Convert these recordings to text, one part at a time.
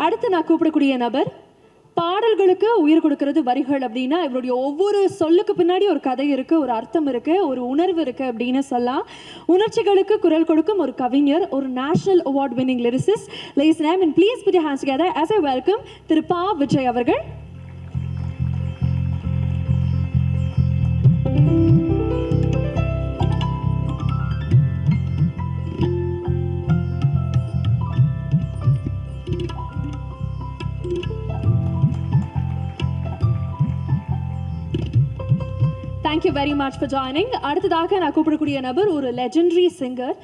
அடுத்து நான் கூப்பிடக்கூடிய நபர், பாடல்களுக்கு உயிர் கொடுக்கிறது வரிகள் அப்படின்னா இவருடைய ஒவ்வொரு சொல்லுக்கு பின்னாடி ஒரு கதை இருக்குது, ஒரு அர்த்தம் இருக்குது, ஒரு உணர்வு இருக்குது அப்படின்னு சொல்லலாம். உணர்ச்சிகளுக்கு குரல் கொடுக்கும் ஒரு கவிஞர், ஒரு national award winning lyricist. Ladies and gentlemen, please put your hands together as I welcome திரு பா. விஜய் அவர்கள். Thank you very much for joining. அடுத்ததாக நான் கூப்பிடக்கூடிய நபர் ஒரு லெஜெண்டரி சிங்கர்.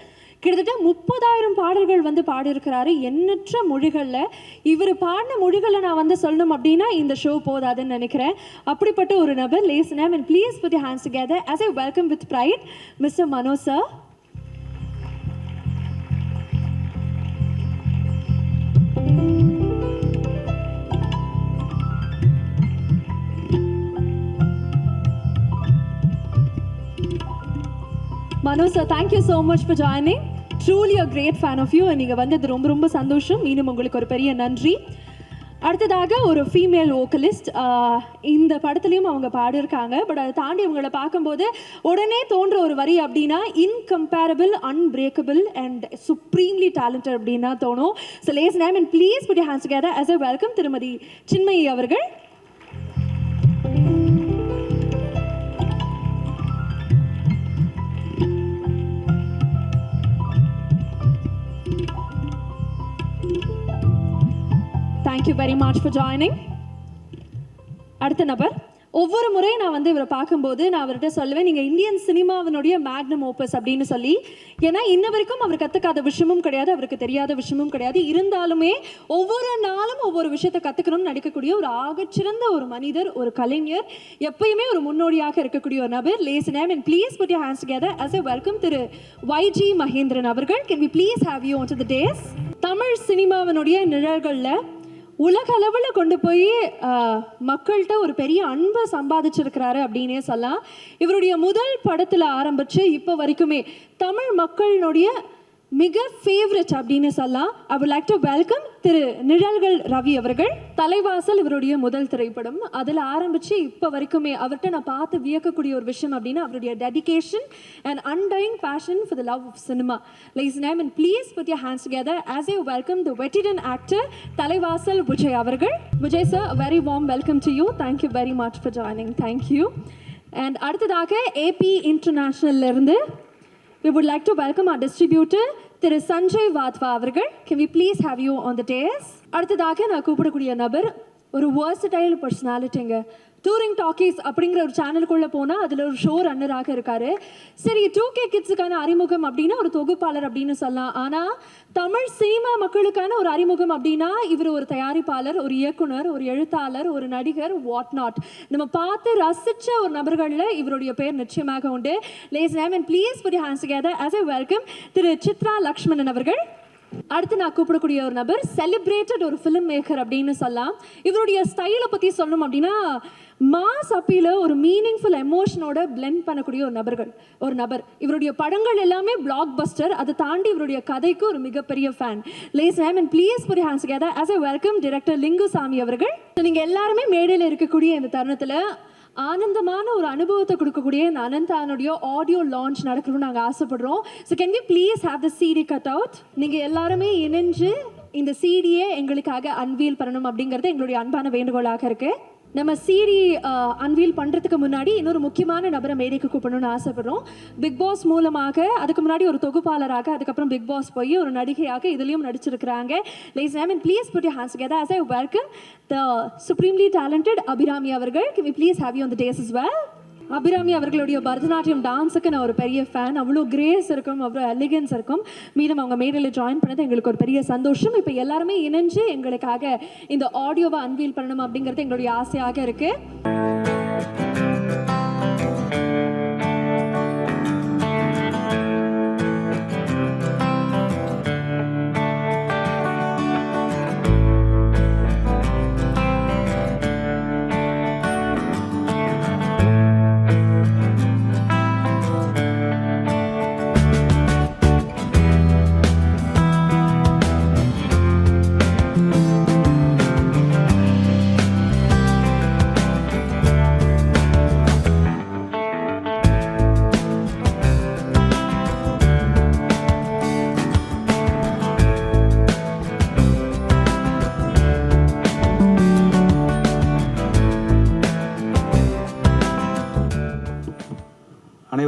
கிட்டத்தட்ட 30,000 பாடல்கள் பாடியிருக்கிறாரு எண்ணற்ற மொழிகளில். இவர் பாடின மொழிகளை நான் சொல்லணும் அப்படின்னா இந்த ஷோ போதாதுன்னு நினைக்கிறேன். அப்படிப்பட்ட ஒரு நபர். Ladies and gentlemen, please put your hands together as I welcome with pride Mr. Mano sir. Manu sir, thank you so much for joining. Truly a great fan of you. நீங்க வந்தது ரொம்ப ரொம்ப சந்தோஷம். மீண்டும் உங்களுக்கு ஒரு பெரிய நன்றி. அடுத்ததாக ஒரு ஃபீமேல் வோக்கலிஸ்ட். இந்த படத்துலையும் அவங்க பாடியிருக்காங்க. பட் அதை தாண்டி அவங்கள பார்க்கும்போது உடனே தோன்ற ஒரு வரி அப்படின்னா incomparable, unbreakable and supremely talented அப்படின்னா தோணும். So ladies and gentlemen, please put your hands together as I welcome திருமதி சின்மயி அவர்கள். Thank you very much for joining. அடுத்த நபர். ஒவ்வொரு முறை நான் இவரை பார்க்கும்போது நான் அவர்கிட்ட சொல்லுவேன், நீங்கள் இந்தியன் சினிமாவினுடைய மேக்னம் ஓப்பஸ் அப்படின்னு சொல்லி. ஏன்னா இன்ன வரைக்கும் அவர் கற்றுக்காத விஷயமும் கிடையாது, அவருக்கு தெரியாத விஷயமும் கிடையாது. இருந்தாலுமே ஒவ்வொரு நாளும் ஒவ்வொரு விஷயத்தை கற்றுக்கணும்னு நடிக்கக்கூடிய ஒரு ஆகச்சிறந்த ஒரு மனிதர், ஒரு கலைஞர், எப்பயுமே ஒரு முன்னோடியாக இருக்கக்கூடிய ஒரு நபர். Ladies and gentlemen, please put your hands together as I welcome Thiru YG Mahendran அவர்கள். Can we please have you onto the dais? Tamil சினிமாவினுடைய நிழல்களில் உலக அளவில் கொண்டு போய் மக்கள்கிட்ட ஒரு பெரிய அன்பை சம்பாதிச்சிருக்கிறாரு அப்படின்னே சொல்லலாம். இவருடைய முதல் படத்தில் ஆரம்பித்து இப்போ வரைக்குமே தமிழ் மக்களினுடைய மிக ஃபேவரட் அப்படின்னு சொல்லலாம். I would like to welcome திரு நிழல்கள் ரவி அவர்கள். தலைவாசல் இவருடைய முதல் திரைப்படம். அதில் ஆரம்பித்து இப்போ வரைக்குமே அவர்கிட்ட நான் பார்த்து வியக்கக்கூடிய ஒரு விஷயம் அப்படின்னா அவருடைய dedication and undying passion for the love of cinema. Ladies and gentlemen, please put your hands together as I welcome the veteran actor தலைவாசல் விஜய் அவர்கள். Vijay sir, a very warm welcome to you. Thank you very much for joining. Thank you. And அடுத்ததாக AP International இருந்து we would like to welcome our distributor திரு சஞ்சய் வாத்வா அவர்கள். Can we please have you on the dais? அடுத்ததாக நான் கூப்பிடக்கூடிய நபர் ஒரு versatile பர்சனாலிட்டிங்க. Touring talkies அப்படிங்கிற ஒரு சேனலுக்குள்ளே போனால் அதில் ஒரு ஷோ ரன்னராக இருக்கார். சரி, 2K கிட்ஸுக்கான அறிமுகம் அப்படின்னா ஒரு தொகுப்பாளர் அப்படின்னு சொல்லலாம். ஆனால் தமிழ் சினிமா மக்களுக்கான ஒரு அறிமுகம் அப்படின்னா இவர் ஒரு தயாரிப்பாளர், ஒரு இயக்குனர், ஒரு எழுத்தாளர், ஒரு நடிகர், வாட் நாட். நம்ம பார்த்து ரசித்த ஒரு நபர்களில் இவருடைய பேர் நிச்சயமாக உண்டு. Ladies and gentlemen, please put your hands together as I welcome திரு சித்ரா லக்ஷ்மணன் அவர்கள். அடுத்து நான் கூப்பிடக்கூடிய ஒரு நபர் செலிப்ரேட்டட் ஒரு ஃபிலிம் மேக்கர் அப்படின்னு சொல்லலாம். இவருடைய ஸ்டைலை பற்றி சொல்லணும் அப்படின்னா மாஸ் அப்பீல ஒரு மீனிங்ஃபுல் எமோஷனோட பிளெண்ட் பண்ணக்கூடிய ஒரு நபர். இவருடைய படங்கள் எல்லாமே பிளாக் பஸ்டர். அதை தாண்டி இவருடைய கதைக்கு ஒரு மிகப்பெரிய fan. Ladies and gentlemen, please put your hands together as I welcome director Lingusamy அவர்கள். நீங்கள் எல்லாருமே மேடையில் இருக்கக்கூடிய இந்த தருணத்தில் ஆனந்தமான ஒரு அனுபவத்தை கொடுக்கக்கூடிய இந்த அனந்தானுடைய ஆடியோ லான்ச் நடக்கணும்னு நாங்கள் ஆசைப்படுறோம். So can we please have the CD cut out? நீங்கள் எல்லாருமே இணைஞ்சு இந்த CDயை எங்களுக்காக அன்வீல் பண்ணணும் அப்படிங்கிறது எங்களுடைய அன்பான வேண்டுகோளாக இருக்குது. நம்ம CD அன்வீல் பண்ணுறதுக்கு முன்னாடி இன்னொரு முக்கியமான நபரை மேடைக்கு கூப்பிடணும்னு ஆசைப்படுறோம். பிக் பாஸ் மூலமாக அதுக்கு முன்னாடி ஒரு தொகுப்பாளராக, அதுக்கப்புறம் பிக் பாஸ் போய் ஒரு நடிகையாக இதுலேயும் நடிச்சிருக்கிறாங்க. Ladies and gentlemen, please put your hands together as I welcome the supremely talented Abirami அவர்கள். Can we please have you on the dais as well? Abirami அவர்களுடைய பரதநாட்டியம் டான்ஸுக்கு நான் ஒரு பெரிய ஃபேன். அவ்வளோ கிரேஸ் இருக்கும், அவ்வளோ எலிகன்ஸ் இருக்கும். மீண்டும் அவங்க மேடையில் ஜாயின் பண்ணது எங்களுக்கு ஒரு பெரிய சந்தோஷம். இப்போ எல்லாருமே இணைஞ்சு எங்களுக்காக இந்த ஆடியோவை அன்வீல் பண்ணணும் அப்படிங்கிறது எங்களுடைய ஆசையாக இருக்குது.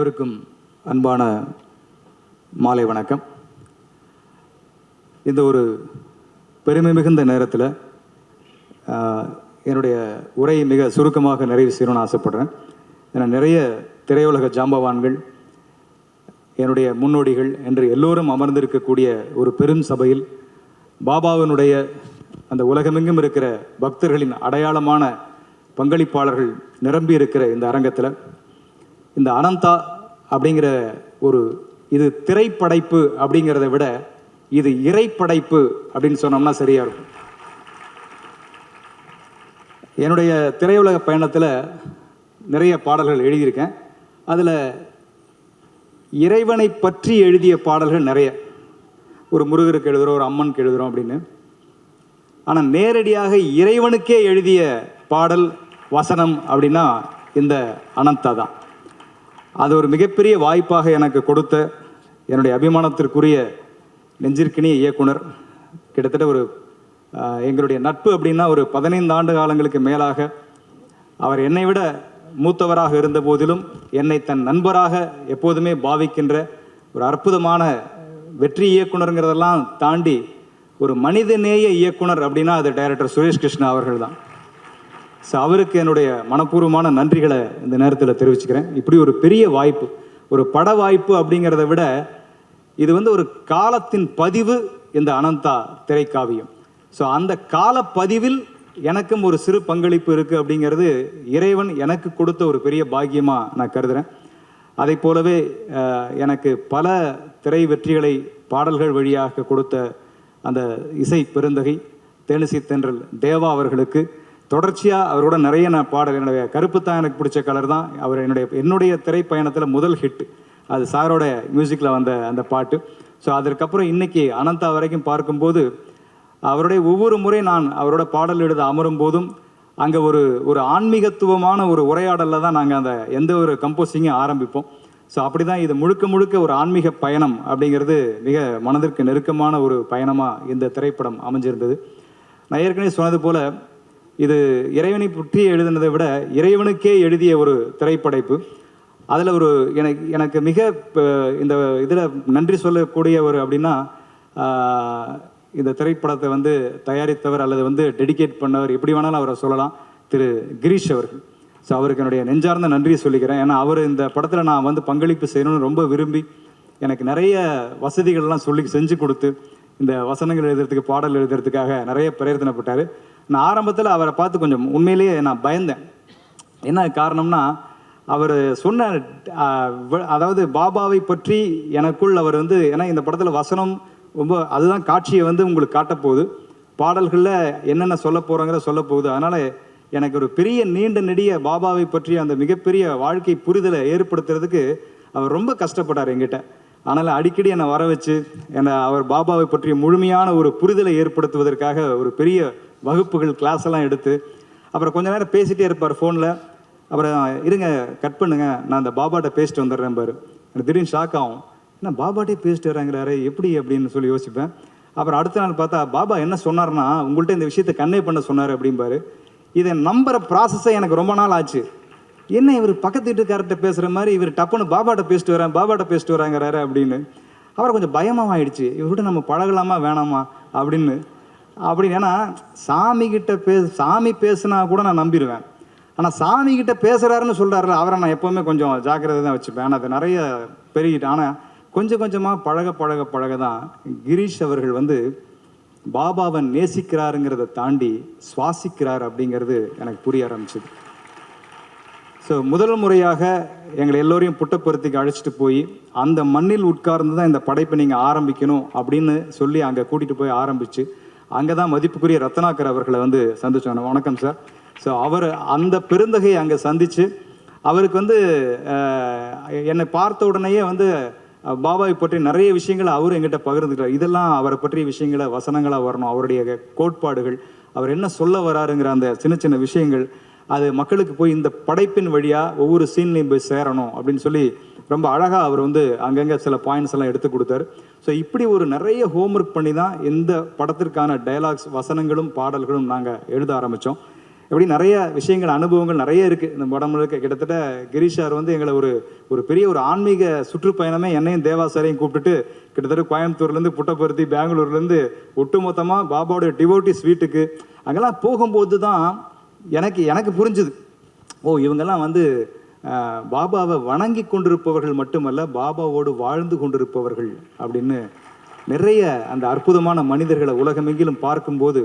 அனைவருக்கும் அன்பான மாலை வணக்கம். இந்த ஒரு பெருமை மிகுந்த நேரத்தில் என்னுடைய உரையை மிக சுருக்கமாக நிறைவு செய்யணும்னு ஆசைப்படுறேன். ஏன்னா நிறைய திரையுலக ஜாம்பவான்கள், என்னுடைய முன்னோடிகள் என்று எல்லோரும் அமர்ந்திருக்கக்கூடிய ஒரு பெரும் சபையில் பாபாவினுடைய அந்த உலகமெங்கும் இருக்கிற பக்தர்களின் அடையாளமான பங்களிப்பாளர்கள் நிரம்பி இருக்கிற இந்த அரங்கத்தில் இந்த அனந்தா அப்படிங்கிற இது திரைப்படைப்பு அப்படிங்கிறத விட இது இறைப்படைப்பு அப்படின்னு சொன்னோம்னா சரியா இருக்கும். என்னுடைய திரையுலக பயணத்தில் நிறைய பாடல்கள் எழுதியிருக்கேன். அதில் இறைவனை பற்றி எழுதிய பாடல்கள் நிறைய, ஒரு முருகருக்கு எழுதுகிறோம், ஒரு அம்மனுக்கு எழுதுகிறோம் அப்படின்னு. ஆனால் நேரடியாக இறைவனுக்கே எழுதிய பாடல் வசனம் அப்படின்னா இந்த அனந்தா தான். அது ஒரு மிகப்பெரிய வாய்ப்பாக எனக்கு கொடுத்த என்னுடைய அபிமானத்திற்குரிய நெஞ்சிற்கினிய இயக்குனர், கிட்டத்தட்ட எங்களுடைய நட்பு அப்படின்னா ஒரு 15 ஆண்டு காலங்களுக்கு மேலாக அவர் என்னை விட மூத்தவராக இருந்த போதிலும் என்னை தன் நண்பராக எப்போதுமே பாவிக்கின்ற ஒரு அற்புதமான வெற்றி இயக்குனருங்கிறதெல்லாம் தாண்டி ஒரு மனிதநேய இயக்குனர் அப்படின்னா அது டைரக்டர் சுரேஷ் கிருஷ்ணா அவர்கள் தான். ஸோ அவருக்கு என்னுடைய மனப்பூர்வமான நன்றிகளை இந்த நேரத்தில் தெரிவிச்சுக்கிறேன். இப்படி ஒரு பெரிய வாய்ப்பு, ஒரு பட வாய்ப்பு அப்படிங்கிறத விட இது ஒரு காலத்தின் பதிவு, இந்த அனந்தா திரைக்காவியம். ஸோ அந்த காலப்பதிவில் எனக்கும் ஒரு சிறு பங்களிப்பு இருக்குது அப்படிங்கிறது இறைவன் எனக்கு கொடுத்த ஒரு பெரிய பாக்கியமாக நான் கருதுகிறேன். அதை போலவே எனக்கு பல திரை வெற்றிகளை பாடல்கள் வழியாக கொடுத்த அந்த இசை பெருந்தகை தேனிசை தென்றல் தேவா அவர்களுக்கு தொடர்ச்சியாக அவரோட நிறைய நான் பாடல், என்னுடைய கருப்பு தான் எனக்கு பிடிச்ச கலர் தான் அவர் என்னுடைய திரைப்பயணத்தில் முதல் ஹிட். அது சாரோட மியூசிக்கில் வந்த அந்த பாட்டு. ஸோ அதற்கப்புறம் இன்னைக்கு அனந்தா வரைக்கும் பார்க்கும்போது அவருடைய ஒவ்வொரு முறை நான் அவரோட பாடல் எழுத அமரும் போதும் அங்கே ஒரு ஆன்மீகத்துவமான ஒரு உரையாடலில் தான் நாங்கள் அந்த எந்த ஒரு கம்போசிங்கும் ஆரம்பிப்போம். ஸோ அப்படி தான் இது முழுக்க முழுக்க ஒரு ஆன்மீக பயணம் அப்படிங்கிறது மிக மனதிற்கு நெருக்கமான ஒரு பயணமாக இந்த திரைப்படம் அமைஞ்சிருந்தது. நான் ஏற்கனவே சொன்னது போல் இது இறைவனை பற்றி எழுதினதை விட இறைவனுக்கே எழுதிய ஒரு திரைப்படைப்பு. அதில் எனக்கு மிக இதில் நன்றி சொல்லக்கூடிய அப்படின்னா இந்த திரைப்படத்தை தயாரித்தவர் அல்லது டெடிகேட் பண்ணவர், எப்படி வேணாலும் அவரை சொல்லலாம், திரு கிரீஷ் அவர்கள். ஸோ அவருக்கு என்னுடைய நெஞ்சார்ந்த நன்றியை சொல்லிக்கிறேன். ஏன்னா அவர் இந்த படத்தில் நான் பங்களிப்பு செய்யணும்னு ரொம்ப விரும்பி எனக்கு நிறைய வசதிகள்லாம் செஞ்சு கொடுத்து இந்த வசனங்கள் எழுதுறதுக்கு, பாடல் எழுதுறதுக்காக நிறைய பிரயத்தனப்பட்டார். நான் ஆரம்பத்தில் அவரை பார்த்து கொஞ்சம் உண்மையிலேயே நான் பயந்தேன். என்ன காரணம்னா அவர் சொன்ன அதாவது பாபாவை பற்றி எனக்குள் அவர் ஏன்னா இந்த படத்தில் வசனம் ரொம்ப அதுதான் காட்சியை உங்களுக்கு காட்டப்போகுது, பாடல்களில் என்னென்ன சொல்ல போகுது. அதனால் எனக்கு ஒரு பெரிய நீண்ட நெடிய பாபாவை பற்றி அந்த மிகப்பெரிய வாழ்க்கை புரிதலை ஏற்படுத்துறதுக்கு அவர் ரொம்ப கஷ்டப்பட்டார் என்கிட்ட. அதனால் அடிக்கடி என்னை வர வச்சு அவர் பாபாவை பற்றிய முழுமையான ஒரு புரிதலை ஏற்படுத்துவதற்காக ஒரு பெரிய வகுப்புகள், கிளாஸ் எல்லாம் எடுத்து அப்புறம் கொஞ்ச நேரம் பேசிகிட்டே இருப்பார் ஃபோனில். அப்புறம் இருங்க, கட் பண்ணுங்க, நான் அந்த பாபாட்ட பேசிட்டு வந்துடுறேன் பாரு. எனக்கு திடீர்னு ஷாக் ஆகும், என்ன பாபாட்டே பேசிட்டு வராங்கிறாரு எப்படி அப்படின்னு சொல்லி யோசிப்பேன். அப்புறம் அடுத்த நாள் பார்த்தா பாபா என்ன சொன்னார்னா உங்கள்கிட்ட இந்த விஷயத்தை கன்வே பண்ண சொன்னார் அப்படிம்பாரு. இதை நம்புகிற ப்ராசஸை எனக்கு ரொம்ப நாள் ஆச்சு. என்ன இவர் பக்கத்து வீட்டுக்கார்ட்ட பேசுகிற மாதிரி இவர் டப்புன்னு பாபாட்ட பேசிட்டு வராங்கிறாரு அப்படின்னு. அப்புறம் கொஞ்சம் பயமாக ஆயிடுச்சு, இவர்கிட்ட நம்ம பழகலாமா வேணாமா அப்படின்னு. ஏன்னா சாமி பேசுனா கூட நான் நம்பிடுவேன். ஆனால் சாமி கிட்ட பேசுகிறாருன்னு சொல்கிறாருல, அவரை நான் எப்போவுமே கொஞ்சம் ஜாக்கிரதை தான் வச்சுப்பேன். ஆனால் அது நிறைய பெருகிட்டு. ஆனால் கொஞ்சம் கொஞ்சமாக பழக தான் கிரீஷ் அவர்கள் பாபாவை நேசிக்கிறாருங்கிறத தாண்டி சுவாசிக்கிறார் அப்படிங்கிறது எனக்கு புரிய ஆரம்பிச்சது. ஸோ முதல் முறையாக எங்களை எல்லோரையும் புட்டப்பருத்திக்கு அழைச்சிட்டு போய் அந்த மண்ணில் உட்கார்ந்து தான் இந்த படைப்பை நீங்கள் ஆரம்பிக்கணும் அப்படின்னு சொல்லி அங்கே கூட்டிகிட்டு போய் ஆரம்பித்து அங்கே தான் மதிப்புக்குரிய ரத்னாகர் அவர்களை சந்திச்சோம். வணக்கம் சார். ஸோ அவர் அந்த பெருந்தகையை அங்கே சந்தித்து அவருக்கு என்னை பார்த்த உடனேயே பாபாவை பற்றி நிறைய விஷயங்களை அவர் எங்கிட்ட பகிர்ந்துக்கிறார். இதெல்லாம் அவரை பற்றிய விஷயங்களை வசனங்களாக வரணும், அவருடைய கோட்பாடுகள், அவர் என்ன சொல்ல வராருங்கிற அந்த சின்ன சின்ன விஷயங்கள் அது மக்களுக்கு போய் இந்த படைப்பின் வழியாக ஒவ்வொரு சீன்லையும் போய் சேரணும் அப்படின்னு சொல்லி ரொம்ப அழகாக அவர் அங்கங்கே சில பாயிண்ட்ஸ் எல்லாம் எடுத்து கொடுத்தாரு. ஸோ இப்படி நிறைய ஹோம்ஒர்க் பண்ணி தான் இந்த படத்திற்கான டயலாக்ஸ், வசனங்களும் பாடல்களும் நாங்கள் எழுத ஆரம்பித்தோம். இப்படி நிறைய விஷயங்கள் அனுபவங்கள் நிறைய இருக்குது இந்த படம் முழுக்க. கிட்டத்தட்ட கிரீஷ் சார் வந்து எங்களை ஒரு பெரிய ஒரு ஆன்மீக சுற்றுப்பயணமே என்னையும் தேவா சாரையும் கூப்பிட்டுட்டு கிட்டத்தட்ட கோயம்புத்தூர்லேருந்து புட்டபர்த்தி பெங்களூர்லேருந்து ஒட்டுமொத்தமாக பாபாவோட டிவோட்டிஸ் வீட்டுக்கு அங்கெல்லாம் போகும்போது தான் எனக்கு புரிஞ்சுது, ஓ இவங்கெல்லாம் வந்து பாபாவை வணங்கி கொண்டிருப்பவர்கள் மட்டுமல்ல, பாபாவோடு வாழ்ந்து கொண்டிருப்பவர்கள் அப்படின்னு நிறைய அந்த அற்புதமான மனிதர்களை உலகமெங்கிலும் பார்க்கும்போது,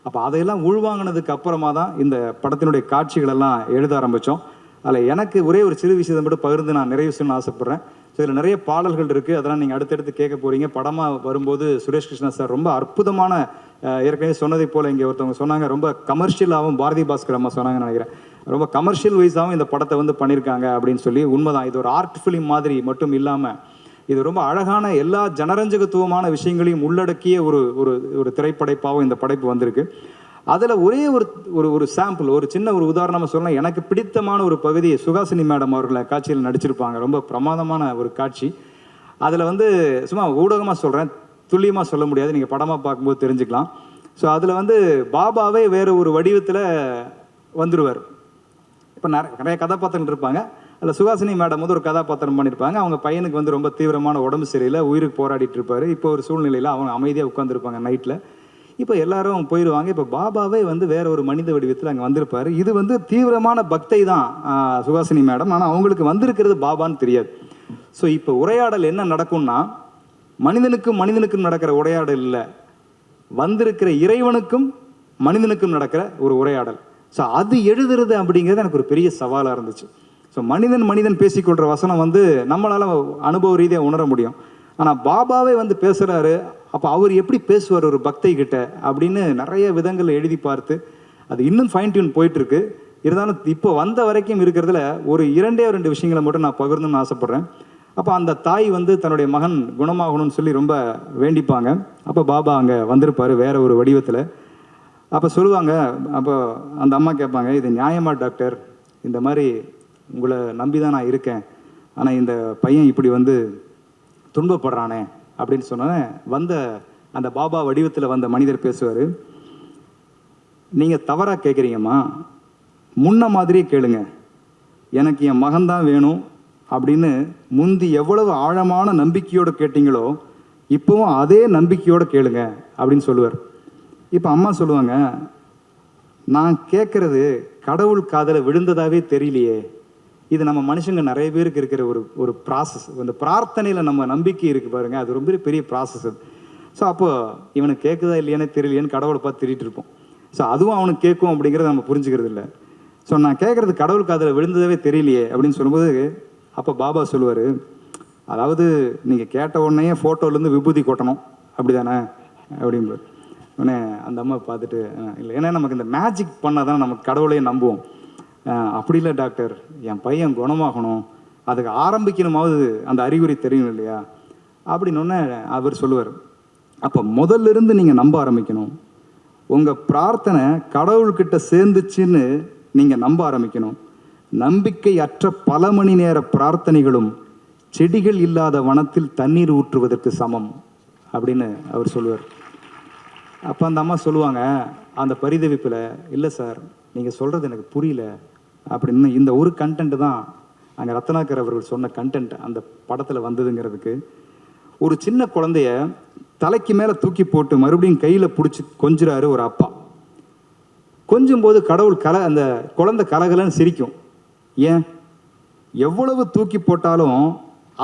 அப்போ அதையெல்லாம் உள்வாங்கினதுக்கு அப்புறமா தான் இந்த படத்தினுடைய காட்சிகளெல்லாம் எழுத ஆரம்பித்தோம். அதில் எனக்கு ஒரே ஒரு சிறு விஷயத்தை மட்டும் பகிர்ந்து நான் நிறைய விஷயம்னு ஆசைப்பட்றேன். ஸோ இதில் நிறைய பாடல்கள் இருக்குது, அதெல்லாம் நீங்கள் அடுத்தடுத்து கேட்க போகிறீங்க. படமாக வரும்போது சுரேஷ் கிருஷ்ணா சார் ரொம்ப அற்புதமான, ஏற்கனவே சொன்னதை போல் இங்கே ஒருத்தவங்க சொன்னாங்க, ரொம்ப கமர்ஷியலாகவும் பாரதி பாஸ்கர் அம்மா சொன்னாங்கன்னு நினைக்கிறேன், ரொம்ப கமர்ஷியல் வைஸாகவும் இந்த படத்தை வந்து பண்ணியிருக்காங்க அப்படின்னு சொல்லி. உண்மைதான், இது ஒரு ஆர்ட் ஃபிலிம் மாதிரி மட்டும் இல்லாமல் இது ரொம்ப அழகான எல்லா ஜனரஞ்சகத்துவமான விஷயங்களையும் உள்ளடக்கிய ஒரு திரைப்படைப்பாகவும் இந்த படைப்பு வந்திருக்கு. அதில் ஒரே ஒரு சாம்பிள், ஒரு சின்ன ஒரு உதாரணமாக சொல்லலாம். எனக்கு பிடித்தமான ஒரு பகுதி சுஹாசினி மேடம் அவர்களை காட்சியில் நடிச்சிருப்பாங்க. ரொம்ப பிரமாதமான ஒரு காட்சி. அதில் வந்து சும்மா ஊடகமாக சொல்கிறேன், துல்லியமாக சொல்ல முடியாது, நீங்கள் படமாக பார்க்கும்போது தெரிஞ்சுக்கலாம். ஸோ அதில் வந்து பாபாவே வேறு ஒரு வடிவத்தில் வந்துடுவார். இப்போ நிறைய கதாபாத்திரங்கள் இருப்பாங்க. அதில் சுஹாசினி மேடம் வந்து ஒரு கதாபாத்திரம் பண்ணியிருப்பாங்க. அவங்க பையனுக்கு வந்து ரொம்ப தீவிரமான உடம்பு சரியில்லை, உயிருக்கு போராடிட்டு இருப்பார். இப்போ ஒரு சூழ்நிலையில் அவங்க அமைதியாக உட்காந்துருப்பாங்க நைட்டில். இப்போ எல்லாரும் போயிடுவாங்க. இப்போ பாபாவே வந்து வேற ஒரு மனித வடிவத்தில் அங்கே வந்திருப்பார். இது வந்து தீவிரமான பக்தை தான் சுஹாசினி மேடம், ஆனால் அவங்களுக்கு வந்திருக்கிறது பாபான்னு தெரியாது. ஸோ இப்போ உரையாடல் என்ன நடக்கும்னா, மனிதனுக்கும் நடக்கிற உரையாடல் இல்லை, வந்திருக்கிற இறைவனுக்கும் மனிதனுக்கும் நடக்கிற ஒரு உரையாடல். ஸோ அது எழுதுறது அப்படிங்கிறது எனக்கு ஒரு பெரிய சவாலாக இருந்துச்சு. ஸோ மனிதன் பேசிக்கொள்கிற வசனம் வந்து நம்மளால் அனுபவ ரீதியாக உணர முடியும். ஆனால் பாபாவே வந்து பேசுகிறாரு, அப்போ அவர் எப்படி பேசுவார் ஒரு பக்தை கிட்ட அப்படின்னு நிறைய விதங்கள் எழுதி பார்த்து அது இன்னும் ஃபைன் டியூன் போயிட்டுருக்கு. இருந்தாலும் இப்போ வந்த வரைக்கும் இருக்கிறதுல ஒரு 2 விஷயங்களை மட்டும் நான் பகிர்ந்துன்னு ஆசைப்பட்றேன். அப்போ அந்த தாய் வந்து தன்னுடைய மகன் குணமாகணும்னு சொல்லி ரொம்ப வேண்டிப்பாங்க. அப்போ பாபா அங்கே வந்திருப்பார் வேற ஒரு வடிவத்தில். அப்போ சொல்லுவாங்க, அப்போ அந்த அம்மா கேட்பாங்க, இது நியாயமா டாக்டர், இந்த மாதிரி உங்களை நம்பி தான் நான் இருக்கேன், ஆனால் இந்த பையன் இப்படி வந்து துன்பப்படுறானே அப்படின்னு சொன்னோன்னே வந்த அந்த பாபா வடிவத்தில் வந்த மனிதர் பேசுவார், நீங்கள் தவறாக கேட்குறீங்கம்மா, முன்ன மாதிரியே கேளுங்க, எனக்கு என் மகன்தான் வேணும் அப்படின்னு முந்தி எவ்வளவு ஆழமான நம்பிக்கையோடு கேட்டீங்களோ இப்போவும் அதே நம்பிக்கையோடு கேளுங்க அப்படின்னு சொல்லுவார். இப்போ அம்மா சொல்லுவாங்க, நான் கேட்குறது கடவுள் காதில் விழுந்ததாகவே தெரியலையே, இது நம்ம மனுஷங்க நிறைய பேருக்கு இருக்கிற ஒரு ப்ராசஸ். இந்த பிரார்த்தனையில் நம்ம நம்பிக்கை இருக்குது பாருங்கள், அது ரொம்ப பெரிய ப்ராசஸ் அது. ஸோ அப்போது இவனுக்கு கேட்குதா இல்லையானே தெரியலையேன்னு கடவுளை பார்த்து திரிட்டு இருப்போம். ஸோ அதுவும் அவனுக்கு கேட்கும் அப்படிங்கிறத நம்ம புரிஞ்சுக்கிறது இல்லை. ஸோ நான் கேட்குறது கடவுள் காதில் விழுந்ததாவே தெரியலையே அப்படின்னு சொல்லும்போது அப்போ பாபா சொல்லுவார், அதாவது நீங்கள் கேட்ட உடனே ஃபோட்டோலேருந்து விபூதி கொட்டணும் அப்படி தானே அப்படின்பார். உடனே அந்த அம்மா பார்த்துட்டு இல்லை, ஏன்னா நமக்கு இந்த மேஜிக் பண்ணால் தான் நமக்கு கடவுளையே நம்புவோம். அப்படி இல்லை டாக்டர், என் பையன் குணமாகணும், அதுக்கு ஆரம்பிக்கணுமாவது அந்த அறிகுறி தெரியும் இல்லையா அப்படின்னு அவர் சொல்லுவார், அப்போ முதல்ல இருந்து நீங்கள் நம்ப ஆரம்பிக்கணும், உங்கள் பிரார்த்தனை கடவுள்கிட்ட சேர்ந்துச்சுன்னு நீங்கள் நம்ப ஆரம்பிக்கணும். நம்பிக்கை அற்ற பல மணி நேர பிரார்த்தனைகளும் செடிகள் இல்லாத வனத்தில் தண்ணீர் ஊற்றுவதற்கு சமம் அப்படின்னு அவர் சொல்லுவார். அப்போ அந்த அம்மா சொல்லுவாங்க அந்த பரிதவிப்பில், இல்லை சார் நீங்கள் சொல்கிறது எனக்கு புரியல அப்படின்னு. இந்த ஒரு கண்டென்ட் தான் அங்கே ரத்னாகர் அவர்கள் சொன்ன கண்டென்ட் அந்த படத்தில் வந்ததுங்கிறதுக்கு. ஒரு சின்ன குழந்தைய தலைக்கு மேலே தூக்கி போட்டு மறுபடியும் கையில் பிடிச்சி கொஞ்சுறாரு ஒரு அப்பா. கொஞ்சும் போது கடவுள் அந்த குழந்தை கலகலன்னு சிரிக்கும். ஏன்? எவ்வளவு தூக்கி போட்டாலும்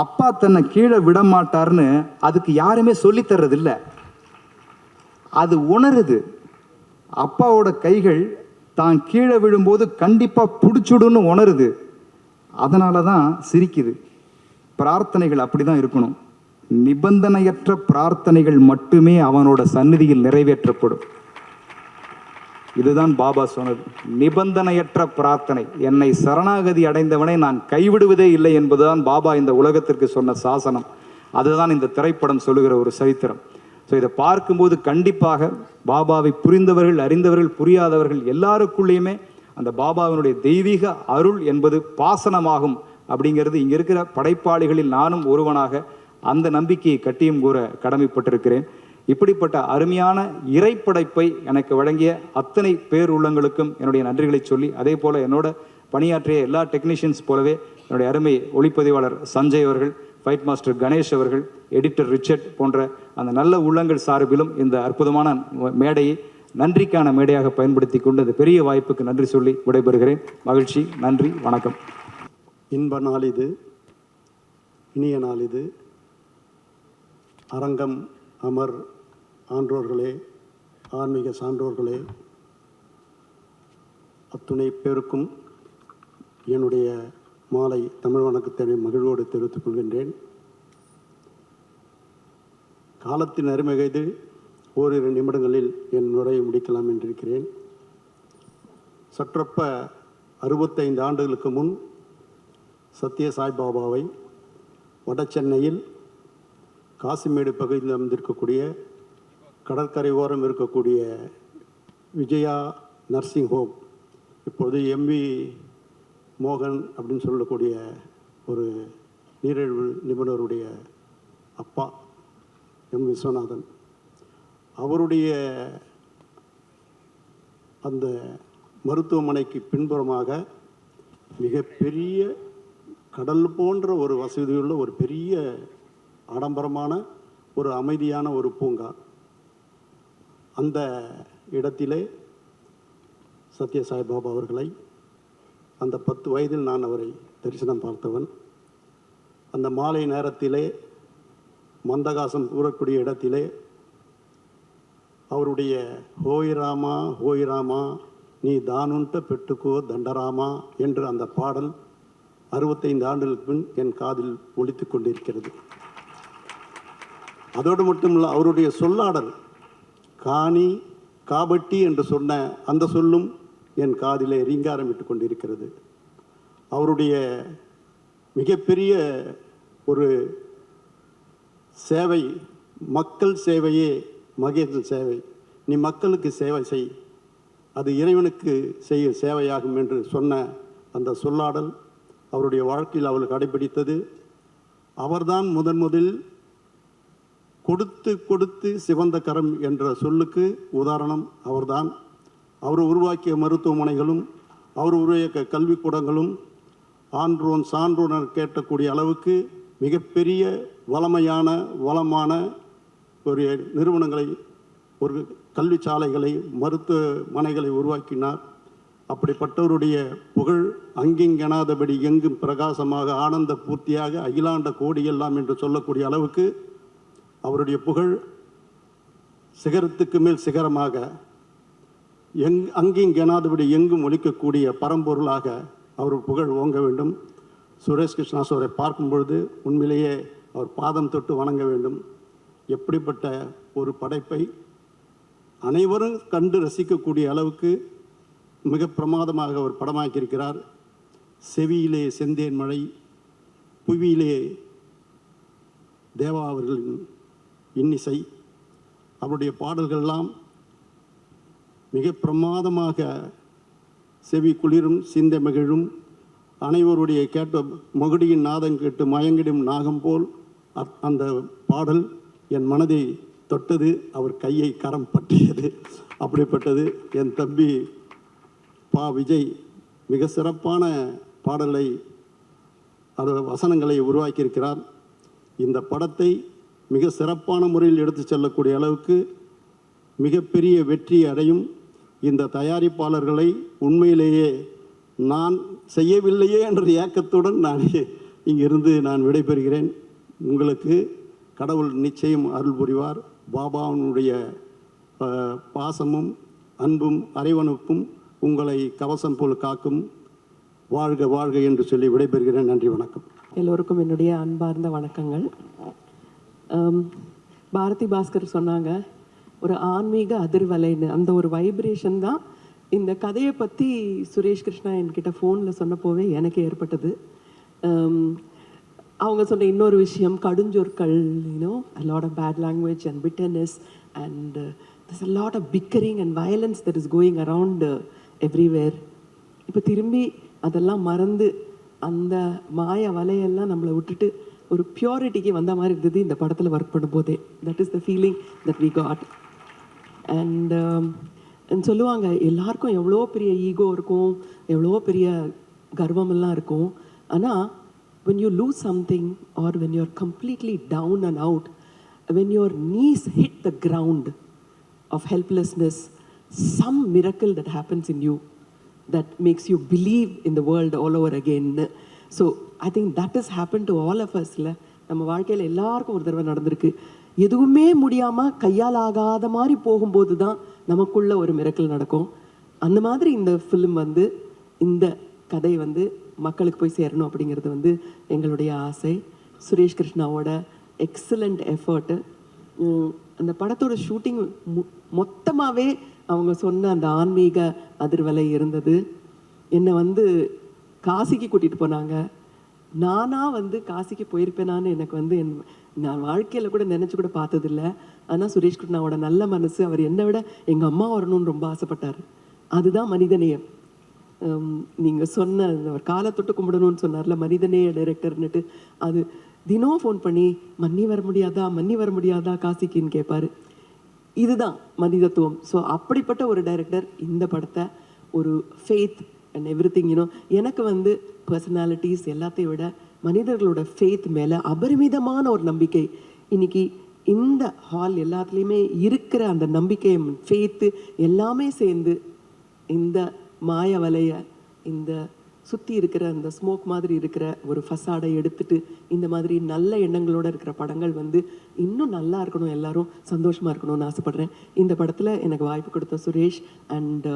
அப்பா தன்னை கீழே விட மாட்டார்னு அதுக்கு யாருமே சொல்லித்தர்றது இல்லை, அது உணருது. அப்பாவோட கைகள் தான் கீழே விழும்போது கண்டிப்பாக பிடிச்சுடுன்னு உணருது, அதனால தான் சிரிக்குது. பிரார்த்தனைகள் அப்படி தான் இருக்கணும். நிபந்தனையற்ற பிரார்த்தனைகள் மட்டுமே அவனோட சந்நிதியில் நிறைவேற்றப்படும். இதுதான் பாபா சொன்னது, நிபந்தனையற்ற பிரார்த்தனை. என்னை சரணாகதி அடைந்தவனை நான் கைவிடுவதே இல்லை என்பதுதான் பாபா இந்த உலகத்திற்கு சொன்ன சாசனம். அதுதான் இந்த திரைப்படம் சொல்லுகிற ஒரு சரித்திரம். ஸோ இதை பார்க்கும்போது கண்டிப்பாக பாபாவை புரிந்தவர்கள், அறிந்தவர்கள், புரியாதவர்கள் எல்லாருக்குள்ளேயுமே அந்த பாபாவினுடைய தெய்வீக அருள் என்பது பாசனமாகும் அப்படிங்கிறது இங்கே இருக்கிற படைப்பாளிகளில் நானும் ஒருவனாக அந்த நம்பிக்கையை கட்டியும் கூற கடமைப்பட்டிருக்கிறேன். இப்படிப்பட்ட அருமையான இறைப்படைப்பை எனக்கு வழங்கிய அத்தனை பேருள்ளங்களுக்கும் என்னுடைய நன்றிகளை சொல்லி, அதே போல் என்னோட பணியாற்றிய எல்லா டெக்னீஷியன்ஸ் போலவே என்னுடைய அருமை ஒளிப்பதிவாளர் சஞ்சய் அவர்கள், ஃபைட் மாஸ்டர் கணேஷ் அவர்கள், எடிட்டர் ரிச்சர்ட் போன்ற அந்த நல்ல உள்ளங்கள் சார்பிலும் இந்த அற்புதமான மேடையை நன்றிக்கான மேடையாக பயன்படுத்தி கொண்டு இந்த பெரிய வாய்ப்புக்கு நன்றி சொல்லி விடைபெறுகிறேன். மகிழ்ச்சி, நன்றி, வணக்கம். இன்ப நாள் இது, இனிய நாள் இது. அரங்கம் அமர் ஆன்றோர்களே, ஆன்மீக சான்றோர்களே, அத்துணை பேருக்கும் என்னுடைய மாலை தமிழ் வணக்கத்தை மகிழ்வோடு தெரிவித்துக் கொள்கின்றேன். காலத்தின் அருமைகைது ஓரிரு நிமிடங்களில் என் உரையை முடிக்கலாம் என்றிருக்கிறேன். சற்றொப்ப 65 ஆண்டுகளுக்கு முன் சத்ய சாய்பாபாவை வட சென்னையில் காசிமேடு பகுதியில் அமைந்திருக்கக்கூடிய கடற்கரை ஓரம் இருக்கக்கூடிய விஜயா நர்சிங் ஹோம், இப்போது எம்வி மோகன் அப்படின்னு சொல்லக்கூடிய ஒரு நீரிழிவு நிபுணருடைய அப்பா எம் விஸ்வநாதன், அவருடைய அந்த மருத்துவமனைக்கு பின்புறமாக மிகப்பெரிய கடல் போன்ற ஒரு வசதியுள்ள ஒரு பெரிய ஆடம்பரமான ஒரு அமைதியான ஒரு பூங்கா. அந்த இடத்திலே சத்ய சாய்பாபா அவர்களை அந்த 10 வயதில் நான் அவரை தரிசனம் பார்த்தவன். அந்த மாலை நேரத்திலே மந்தகாசம் கூறக்கூடிய இடத்திலே அவருடைய ஹோய் ராமா ஹோய் ராமா நீ தானுண்ட பெட்டுக்கோ தண்டராமா என்று அந்த பாடல் 65 ஆண்டுகளுக்கு பின் என் காதில் ஒலித்து கொண்டிருக்கிறது. அதோடு மட்டுமில்லை, அவருடைய சொல்லாடல் காணி காபட்டி என்று சொன்ன அந்த சொல்லும் என் காதிலே ரீங்காரமிட்டு கொண்டிருக்கிறது. அவருடைய மிகப்பெரிய ஒரு சேவை, மக்கள் சேவையே மகேந்திரன் சேவை. நீ மக்களுக்கு சேவை செய், அது இறைவனுக்கு செய்ய சேவையாகும் என்று சொன்ன அந்த சொல்லாடல் அவருடைய வாழ்க்கையில் அவள் கடைபிடித்தது. அவர்தான் முதலில் கொடுத்து கொடுத்து சிவந்த கரம் என்ற சொல்லுக்கு உதாரணம் அவர்தான். அவர் உருவாக்கிய மருத்துவமனைகளும் அவர் உருவாக்கிய கல்விக்கூடங்களும் ஆன்றோன் சான்றோன் கேட்டக்கூடிய அளவுக்கு மிகப்பெரிய வளமான ஒரு நிறுவனங்களை, ஒரு கல்வி சாலைகளை, மருத்துவமனைகளை உருவாக்கினார். அப்படிப்பட்டவருடைய புகழ் அங்கிங்கெனாதபடி எங்கும் பிரகாசமாக ஆனந்த பூர்த்தியாக அகிலாண்ட கோடியெல்லாம் என்று சொல்லக்கூடிய அளவுக்கு அவருடைய புகழ் சிகரத்துக்கு மேல் சிகரமாக அங்கிங்கெனாதபடி எங்கும் ஒலிக்கக்கூடிய பரம்பொருளாக அவர் புகழ் ஓங்க வேண்டும். சுரேஷ் கிருஷ்ணா அவரை பார்க்கும் பொழுது உண்மையிலேயே அவர் பாதம் தொட்டு வணங்க வேண்டும். எப்படிப்பட்ட ஒரு படைப்பை அனைவரும் கண்டு ரசிக்கக்கூடிய அளவுக்கு மிக பிரமாதமாக அவர் படமாக்கியிருக்கிறார். செவியிலே செந்தேன் மழை, புவியிலே தேவா அவர்களின் இன்னிசை, அவருடைய பாடல்கள்லாம் மிக பிரமாதமாக செவி குளிரும் சிந்த மகிழும். அனைவருடைய கேட்ட மகுடியின் நாதம் கேட்டு மயங்கிடும் நாகம் போல் அந்த பாடல் என் மனதை தொட்டது, அவர் கையை கரம் பற்றியது. அப்படிப்பட்டது என் தம்பி பா விஜய் மிக சிறப்பான பாடலை, வசனங்களை உருவாக்கியிருக்கிறார். இந்த படத்தை மிக சிறப்பான முறையில் எடுத்து செல்லக்கூடிய அளவுக்கு மிகப்பெரிய வெற்றி அடையும். இந்த தயாரிப்பாளர்களை உண்மையிலேயே நான் செய்யவில்லையே என்ற ஏக்கத்துடன் நான் இங்கிருந்து நான் விடைபெறுகிறேன். உங்களுக்கு கடவுள் நிச்சயம் அருள் புரிவார். பாபாவினுடைய பாசமும் அன்பும் அரவணைப்பும் உங்களை கவசம் போல் காக்கும். வாழ்க வாழ்க என்று சொல்லி விடைபெறுகிறேன். நன்றி, வணக்கம். எல்லோருக்கும் என்னுடைய அன்பார்ந்த வணக்கங்கள். பாரதி பாஸ்கர் சொன்னாங்க ஒரு ஆன்மீக அதிர்வலைன்னு, அந்த ஒரு வைப்ரேஷன் தான் இந்த கதையை பற்றி சுரேஷ் கிருஷ்ணா என்கிட்ட ஃபோனில் சொன்னப்போவே எனக்கு ஏற்பட்டது. அவங்க சொன்ன இன்னொரு விஷயம் கடுஞ்சொற்கள், a lot of bad language and bitterness and there's a lot of bickering and violence that is going around everywhere. இப்போ திரும்பி அதெல்லாம் மறந்து அந்த மாய வலையெல்லாம் நம்மளை விட்டுட்டு ஒரு பியூரிட்டிக்கு வந்த மாதிரி இருந்தது இந்த படத்தில் ஒர்க் பண்ணும்போதே. That is the feeling that we got. And சொல்லுவாங்க எல்லாருக்கும் எவ்வளோ பெரிய ஈகோ இருக்கும், எவ்வளோ பெரிய கர்வமெல்லாம் இருக்கும். ஆனால் when you lose something or when you're completely down and out, when your knees hit the ground of helplessness, some miracle that happens in you that makes you believe in the world all over again. So I think that has happened to all of us. நம்ம வாழ்க்கையில் எல்லாருக்கும் ஒரு தடவை நடந்திருக்கு. எதுவுமே முடியாமல் கையால் ஆகாத மாதிரி போகும்போது தான் நமக்குள்ள ஒரு மிரக்கல் நடக்கும். அந்த மாதிரி இந்த ஃபிலிம் வந்து, இந்த கதை வந்து மக்களுக்கு போய் சேரணும் அப்படிங்கிறது வந்து எங்களுடைய ஆசை. சுரேஷ் கிருஷ்ணாவோட எக்ஸலண்ட் எஃபர்ட்டு. அந்த படத்தோட ஷூட்டிங் மொத்தமாகவே அவங்க சொன்ன அந்த ஆன்மீக அதிர்வலை இருந்தது. என்னை வந்து காசிக்கு கூட்டிகிட்டு போனாங்க. நானாக வந்து காசிக்கு போயிருப்பேனான்னு எனக்கு வந்து நான் வாழ்க்கையில் கூட நினச்சி கூட பார்த்ததில்ல. ஆனால் சுரேஷ் கிருஷ்ணாவோட நல்ல மனசு, அவர் என்னை விட எங்கள் அம்மா வரணும்னு ரொம்ப ஆசைப்பட்டார். அதுதான் மனிதநேயம். நீங்கள் சொன்ன அவர் காலை தொட்டு கும்பிடணும்னு சொன்னார்ல, மனிதநேய டைரக்டர்னுட்டு, அது தினம் ஃபோன் பண்ணி மன்னி வர முடியாதா காசிக்குன்னு கேட்பார். இதுதான் மனிதத்துவம். ஸோ அப்படிப்பட்ட ஒரு டைரக்டர் இந்த படத்தை ஒரு ஃபெய்த் அண்ட் எவ்ரிதிங் எனக்கு வந்து பர்சனாலிட்டிஸ் எல்லாத்தையும் விட மனிதர்களோட ஃபெய்த் மேலே அபரிமிதமான ஒரு நம்பிக்கை. இன்னைக்கு இந்த ஹால் எல்லாத்துலேயுமே இருக்கிற அந்த நம்பிக்கை, ஃபெய்த்து எல்லாமே சேர்ந்து இந்த மாய வலைய, இந்த சுற்றி இருக்கிற அந்த ஸ்மோக் மாதிரி இருக்கிற ஒரு ஃபசாடை எடுத்துட்டு இந்த மாதிரி நல்ல எண்ணங்களோடு இருக்கிற படங்கள் வந்து இன்னும் நல்லா இருக்கணும், எல்லாரும் சந்தோஷமாக இருக்கணும்னு ஆசைப்பட்றேன். இந்த படத்தில் எனக்கு வாய்ப்பு கொடுத்த சுரேஷ் அண்ட்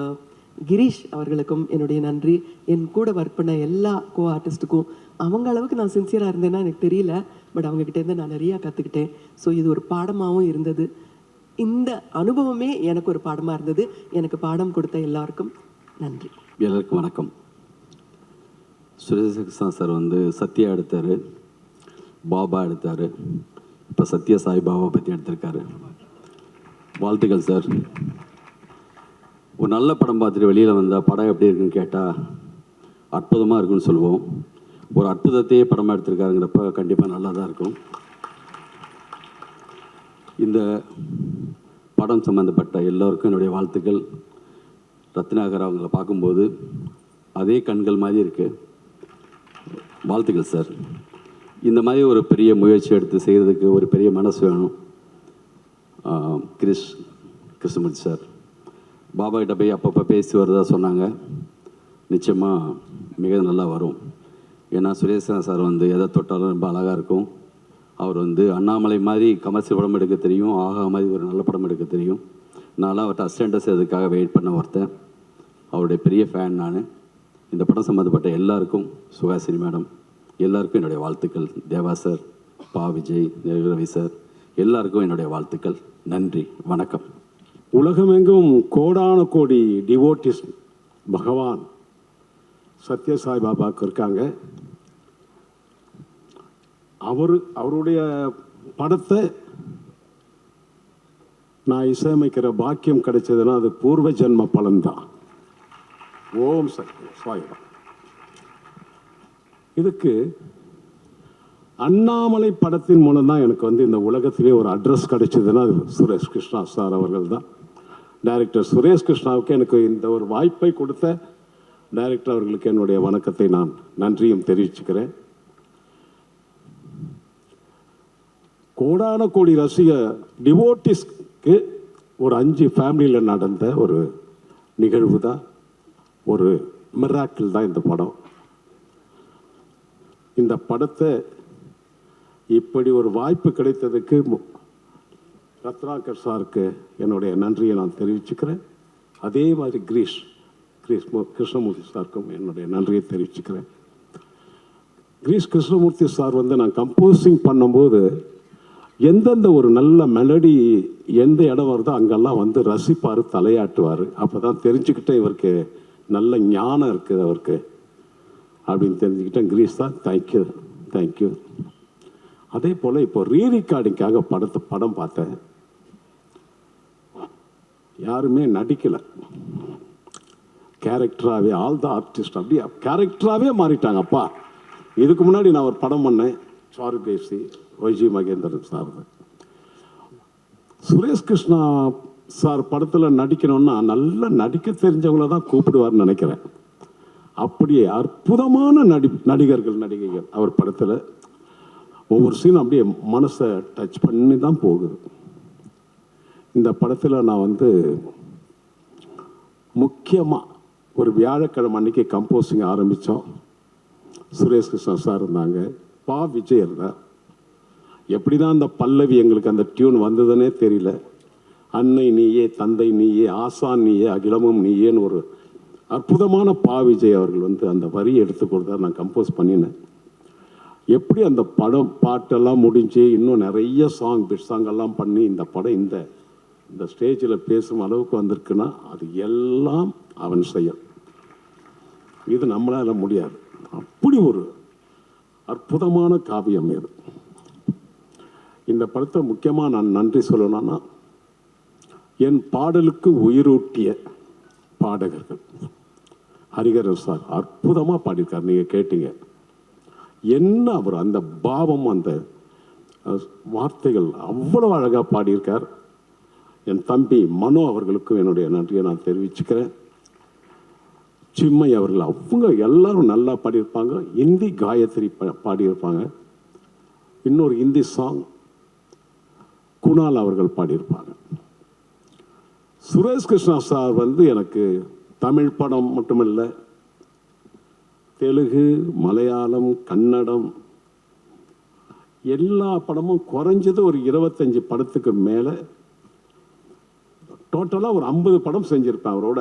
கிரீஷ் அவர்களுக்கும் என்னுடைய நன்றி. என் கூட ஒர்க் பண்ண எல்லா கோ ஆர்டிஸ்ட்டுக்கும். அவங்க அளவுக்கு நான் சின்சியராக இருந்தேன்னா எனக்கு தெரியல, பட் அவங்ககிட்டேருந்து நான் நிறையா கற்றுக்கிட்டேன். ஸோ இது ஒரு பாடமாகவும் இருந்தது. இந்த அனுபவமே எனக்கு ஒரு பாடமாக இருந்தது. எனக்கு பாடம் கொடுத்த எல்லாருக்கும் நன்றி. எல்லாருக்கும் வணக்கம். சுரேஷ் கிருஷ்ணா சார் வந்து சத்யா எடுத்தார், பாபா எடுத்தார், இப்போ சத்ய சாய் பாபா பற்றி எடுத்திருக்காரு. வாழ்த்துக்கள் சார். ஒரு நல்ல படம் பார்த்துட்டு வெளியில் வந்தால் படம் எப்படி இருக்குன்னு கேட்டால் அற்புதமாக இருக்குன்னு சொல்லுவோம். ஒரு அற்புதத்தையே படமாக எடுத்திருக்காருங்கிறப்ப கண்டிப்பாக நல்லா தான் இருக்கும். இந்த படம் சம்மந்தப்பட்ட எல்லோருக்கும் என்னுடைய வாழ்த்துக்கள். ரத்னாகர் அவங்கள பார்க்கும்போது அதே கண்கள் மாதிரி இருக்குது. வாழ்த்துக்கள் சார். இந்த மாதிரி ஒரு பெரிய முயற்சி எடுத்து செய்கிறதுக்கு ஒரு பெரிய மனசு வேணும். கிருஷ்ணமூர்த்தி சார் பாபா கிட்ட போய் அப்பப்போ பேசி வரதா சொன்னாங்க. நிச்சயமாக மிக நல்லா வரும். ஏன்னா சுரேஷ் சார் வந்து எதை தொட்டாலும் ரொம்ப அழகாக இருக்கும். அவர் வந்து அண்ணாமலை மாதிரி கமர்ஷியல் படம் எடுக்க தெரியும், ஆகா மாதிரி ஒரு நல்ல படம் எடுக்க தெரியும். நான்லாம் அவர்கிட்ட அசிஸ்டண்ட்டாக செய்யறதுக்காக வெயிட் பண்ண ஒருத்தன். அவருடைய பெரிய ஃபேன் நான். இந்த படம் சம்மந்தப்பட்ட எல்லாருக்கும், சுகாசினி மேடம் எல்லாருக்கும் என்னுடைய வாழ்த்துக்கள். தேவா சார், பா விஜய், ரவி சார் எல்லாருக்கும் என்னுடைய வாழ்த்துக்கள். நன்றி, வணக்கம். உலகமெங்கும் கோடான கோடி டிவோட்டிஸ் பகவான் சத்ய சாய் பாபாவுக்கு இருக்காங்க. அவருடைய படத்தை நான் இசையமைக்கிற பாக்கியம் கிடைச்சதுன்னா அது பூர்வ ஜென்ம பலன்தான். ஓம் சத்ய சாய்ராம். இதுக்கு அண்ணாமலை படத்தின் மூலம் தான் எனக்கு வந்து இந்த உலகத்திலே ஒரு அட்ரஸ் கிடைச்சதுன்னா அது சுரேஷ் கிருஷ்ணா சார் அவர்கள் தான். டைரக்டர் சுரேஷ் கிருஷ்ணாவுக்கு எனக்கு இந்த ஒரு வாய்ப்பை கொடுத்த டைரக்டர் அவர்களுக்கு என்னுடைய வணக்கத்தை நான் நன்றியும் தெரிவிச்சுக்கிறேன். கோடான கோடி ரசிக டிவோட்டிஸ்க்கு ஒரு 5 ஃபேமிலியில் நடந்த ஒரு நிகழ்வு தான், ஒரு மிராக்கிள் தான் இந்த படம். இந்த படத்தை இப்படி ஒரு வாய்ப்பு கிடைத்ததுக்கு ரத்னாகர் சாருக்கு என்னுடைய நன்றியை நான் தெரிவிச்சுக்கிறேன். அதே மாதிரி கிருஷ்ணமூர்த்தி சாருக்கும் என்னுடைய நன்றியை தெரிவிச்சுக்கிறேன். கிருஷ்ணமூர்த்தி சார் வந்து நான் கம்போசிங் பண்ணும்போது எந்தெந்த ஒரு நல்ல மெலடி எந்த இடம் வருதோ அங்கெல்லாம் வந்து ரசிப்பார், தலையாட்டுவார். அப்போ தான் தெரிஞ்சுக்கிட்டேன் இவருக்கு நல்ல ஞானம் இருக்குது அவருக்கு அப்படின்னு தெரிஞ்சுக்கிட்டேன். கிரீஷ் தான், தேங்க்யூ. அதே போல் இப்போ ரீரிகார்டிங்காக படம் பார்த்தேன். யாருமே நடிக்கலை, கேரக்டராகவே ஆல் த ஆர்டிஸ்ட் அப்படியே கேரக்டராகவே மாறிட்டாங்க. அப்பா இதுக்கு முன்னாடி நான் ஒரு படம் பண்ணேன், Charukesi, YG Mahendran sir. Suresh Krishna sir படத்தில் நடிக்கணும்னா நல்லா நடிக்க தெரிஞ்சவங்கள தான் கூப்பிடுவார்னு நினைக்கிறேன். அப்படியே அற்புதமான நடிகர்கள் நடிகைகள் அவர் படத்தில். ஒவ்வொரு சீனும் அப்படியே மனசை டச் பண்ணி தான் போகுது. இந்த படத்தில் நான் வந்து முக்கியமாக ஒரு வியாழக்கிழமை அன்னைக்கு கம்போசிங் ஆரம்பித்தோம். சுரேஷ் கிருஷ்ணா சார் இருந்தாங்க, பா விஜய் இருந்தார். எப்படி தான் அந்த பல்லவி எங்களுக்கு அந்த டியூன் வந்ததுன்னே தெரியல. அன்னை நீயே, தந்தை நீயே, ஆசான் நீயே, அகிலமும் நீயேன்னு ஒரு அற்புதமான பா விஜய் அவர்கள் வந்து அந்த வரியை எடுத்து கொடுத்தார். நான் கம்போஸ் பண்ணினேன். எப்படி அந்த படம் பாட்டெல்லாம் முடிஞ்சு இன்னும் நிறைய பிட் சாங்கெல்லாம் பண்ணி இந்த படம் இந்த ஸ்டேஜில் பேசும் அளவுக்கு வந்திருக்குன்னா அது எல்லாம் அவன் செயல். இது நம்மளால முடியாது. அப்படி ஒரு அற்புதமான காவியம் இது. இந்த படத்தை முக்கியமாக நான் நன்றி சொல்லணும்னா என் பாடலுக்கு உயிரூட்டிய பாடகர்கள். ஹரிகரன் சார் அற்புதமாக பாடியிருக்கார். நீங்கள் கேட்டீங்க என்ன அவர் அந்த பாவம், அந்த வார்த்தைகள் அவ்வளோ அழகாக பாடியிருக்கார். என் தம்பி மனோ அவர்களுக்கும் என்னுடைய நன்றியை நான் தெரிவிச்சுக்கிறேன். சிம்மை அவர்கள் அவங்க எல்லாரும் நல்லா பாடியிருப்பாங்க. இந்தி காயத்ரி பாடியிருப்பாங்க. இன்னொரு ஹிந்தி சாங் குணால் அவர்கள் பாடியிருப்பாங்க. சுரேஷ் கிருஷ்ணா சார் வந்து எனக்கு தமிழ் படம் மட்டுமல்ல, தெலுங்கு, மலையாளம், கன்னடம் எல்லா படமும் குறைஞ்சது ஒரு 25 படத்துக்கு மேலே, டோட்டலாக ஒரு 50 படம் செஞ்சிருப்பேன் அவரோட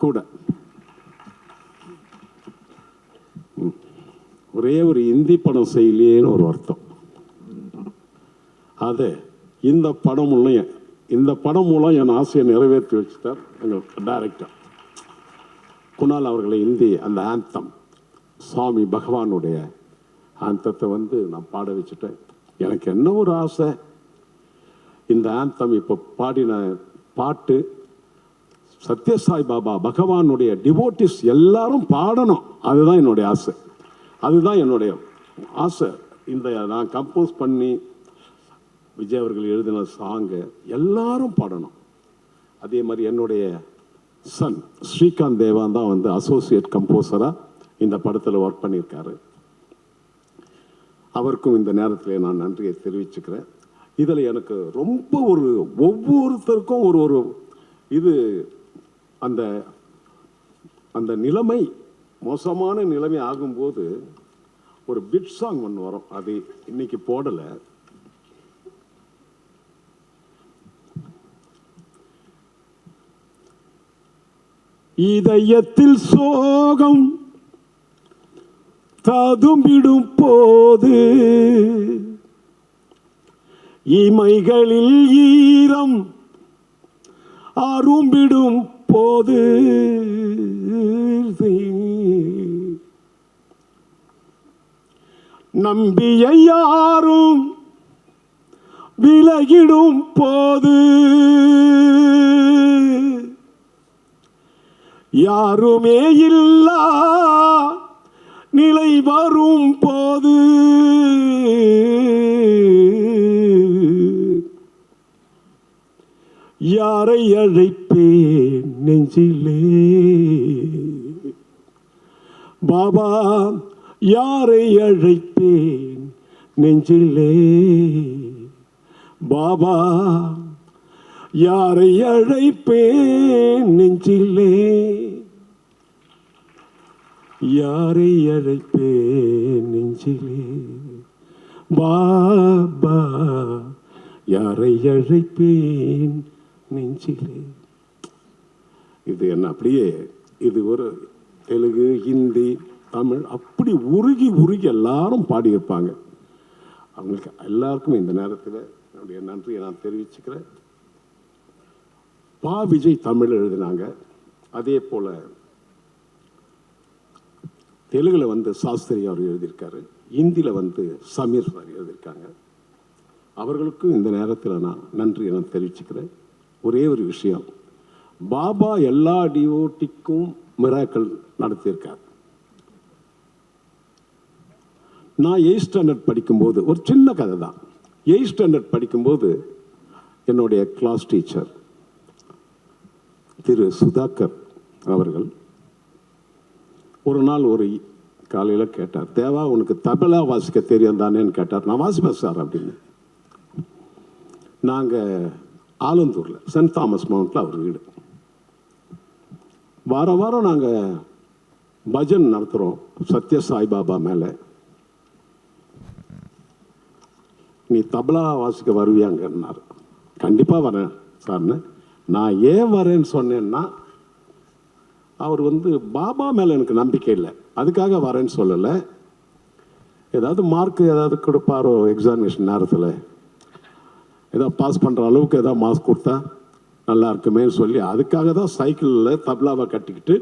கூட. ஒரே ஒரு இந்தி படம் செய்யலையேன்னு ஒரு வருத்தம். அது இந்த படம் மூலம் என் ஆசையை நிறைவேற்றி வச்சுட்டார் எங்கள் டைரக்டர் குணால் அவர்களை. இந்தி அந்த ஆந்தம், சுவாமி பகவானுடைய ஆந்தத்தை வந்து நான் பாட வச்சுட்டேன். எனக்கு என்ன ஒரு ஆசை, இந்த ஆந்தம் இப்போ பாடின பாட்டு சத்யசாய் பாபா பகவானுடைய டிவோட்டிஸ் எல்லாரும் பாடணும். அதுதான் என்னுடைய ஆசை. இந்த நான் கம்போஸ் பண்ணி விஜய் அவர்கள் எழுதின சாங்கை எல்லாரும் பாடணும். அதே மாதிரி என்னுடைய சன் ஸ்ரீகாந்த் தேவான் தான் வந்து அசோசியேட் கம்போசராக இந்த படத்தில் ஒர்க் பண்ணியிருக்காரு. அவருக்கும் இந்த நேரத்தில் நான் நன்றியை தெரிவிச்சுக்கிறேன். இதில் எனக்கு ரொம்ப ஒவ்வொருத்தருக்கும் ஒரு இது அந்த அந்த நிலைமை மோசமான நிலைமை ஆகும்போது ஒரு பிட் சாங் ஒன்று வரும். அது இன்னைக்கு போடலை. இதயத்தில் சோகம் ததும்பிடும் போது, இமைகளில் ஈரம் அரும்பிடும் போது, நம்பிய யாரும் விலகிடும் போது, யாருமே இல்லா நிலை வரும் போது, யாரை அழைப்பேன் நெஞ்சிலே பாபா, யாரை அழைப்பேன் நெஞ்சிலே பாபா, யாரை அழைப்பேன் நெஞ்சிலே, யாரை அழைப்பேன் நெஞ்சிலே பாபா, யாரை அழைப்பேன் நெஞ்சிலே. இது என்ன அப்படியே இது ஒரு தெலுங்கு, ஹிந்தி, தமிழ் அப்படி உருகி எல்லாரும் பாடியிருப்பாங்க. அவங்களுக்கு எல்லாருக்கும் இந்த நேரத்தில் என்னுடைய நன்றியை நான் தெரிவிச்சுக்கிறேன். பா விஜய் தமிழ் எழுதினாங்க. அதே போல் தெலுங்கில் வந்து சாஸ்திரி அவர் எழுதியிருக்காரு. ஹிந்தியில் வந்து சமீர் சார் எழுதியிருக்காங்க. அவர்களுக்கும் இந்த நேரத்தில் நான் நன்றியை நான் தெரிவிச்சுக்கிறேன். ஒரே ஒரு விஷயம், பாபா எல்லா டிவோட்டிக்கும் மிராக்கள் நடத்தியிருக்கார். நான் 8th ஸ்டாண்டர்ட் படிக்கும்போது, ஒரு சின்ன கதை தான். 8th ஸ்டாண்டர்ட் படிக்கும்போது என்னுடைய கிளாஸ் டீச்சர் திரு சுதாகர் அவர்கள் ஒரு நாள் ஒரு காலையில் கேட்டார், தேவா உனக்கு தபலா வாசிக்க தெரியும் தானேன்னு கேட்டார். நான் வாசிப்பேன் சார் அப்படின்னு. நாங்கள் ஆலந்தூரில் சென்ட் தாமஸ் மவுண்ட்டில் அவர் வீடு. வாரம் நாங்கள் பஜன் நடத்துகிறோம் சத்ய சாய்பாபா மேலே. நீ தபலா வாசிக்க வருவியாங்கன்னார். கண்டிப்பாக வரேன் சார்னு. நான் ஏன் வரேன்னு சொன்னேன்னா, அவர் பாபா மேலே எனக்கு நம்பிக்கை இல்லை, அதுக்காக வரேன்னு சொல்லலை. ஏதாவது மார்க் ஏதாவது கொடுப்பாரோ எக்ஸாமினேஷன் நேரத்தில், ஏதாவது பாஸ் பண்ணுற அளவுக்கு ஏதாவது மார்க் கொடுத்தா நல்லா இருக்குமேன்னு சொல்லி அதுக்காக தான் சைக்கிளில் தபலாவை கட்டிக்கிட்டு